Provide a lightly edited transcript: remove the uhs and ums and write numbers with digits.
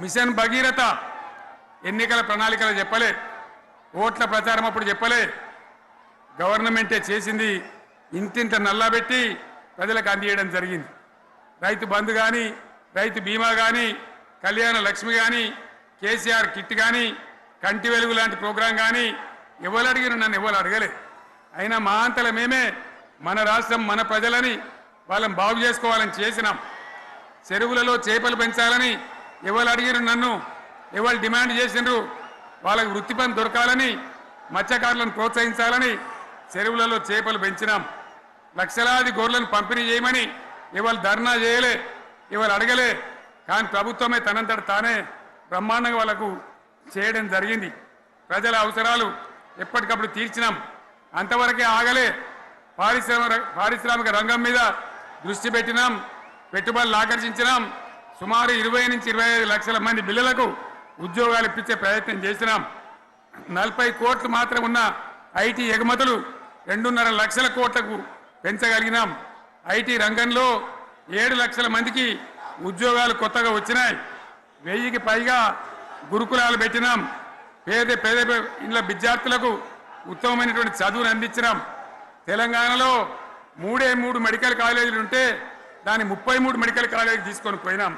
Machine Bhagiratha ఎన్నికల ప్రణాళికలు చెప్పలే, ఓట్ల ప్రచారం అప్పుడు చెప్పలే, గవర్నమెంటే చేసింది. ఇంటింట నల్లబెట్టి ప్రజలకు అందియడం జరిగింది. రైతు బంధు కానీ, రైతు బీమా కానీ, కళ్యాణ లక్ష్మి కానీ, కేసీఆర్ కిట్ కానీ, కంటి వెలుగు లాంటి ప్రోగ్రాం కానీ ఎవరు అడిగిన నన్ను ఎవరు అడగలే. అయినా మా అంతల మేమే మన రాష్ట్రం మన ప్రజలని వాళ్ళని బాగు చేసుకోవాలని చేసినాం. చెరువులలో చేపలు పెంచాలని ఎవరు అడిగిన నన్ను ఎవరు డిమాండ్ చేసినారు. వాళ్ళకు వృత్తి పని దొరకాలని, మత్స్యకారులను ప్రోత్సహించాలని చెరువులలో చేపలు పెంచినాం. లక్షలాది గొర్రెలను పంపిణీ చేయమని ఎవరు ధర్నా చేయలే, ఎవరు అడగలే. కానీ ప్రభుత్వమే తనంతట తానే బ్రహ్మాండంగా వాళ్ళకు చేయడం జరిగింది. ప్రజల అవసరాలు ఎప్పటికప్పుడు తీర్చినాం. అంతవరకే ఆగలే. పారిశ్రామిక రంగం మీద దృష్టి పెట్టినాం, పెట్టుబడులు ఆకర్షించినాం. సుమారు 20 నుంచి 25 లక్షల మంది పిల్లలకు ఉద్యోగాలు ఇప్పించే ప్రయత్నం చేసినాం. 40 కోట్లు మాత్రం ఉన్న ఐటీ ఎగుమతులు 2.5 లక్షల కోట్లకు పెంచగలిగినాం. ఐటీ రంగంలో 7 లక్షల మందికి ఉద్యోగాలు కొత్తగా వచ్చినాయి. 1000కి పైగా గురుకులాలు పెట్టినాం. పేద ఇళ్ళ విద్యార్థులకు ఉత్తమమైనటువంటి చదువును అందించినాం. తెలంగాణలో 3 మెడికల్ కాలేజీలు ఉంటే దాన్ని 33 మెడికల్ కాలేజీలు తీసుకొని పోయినాం.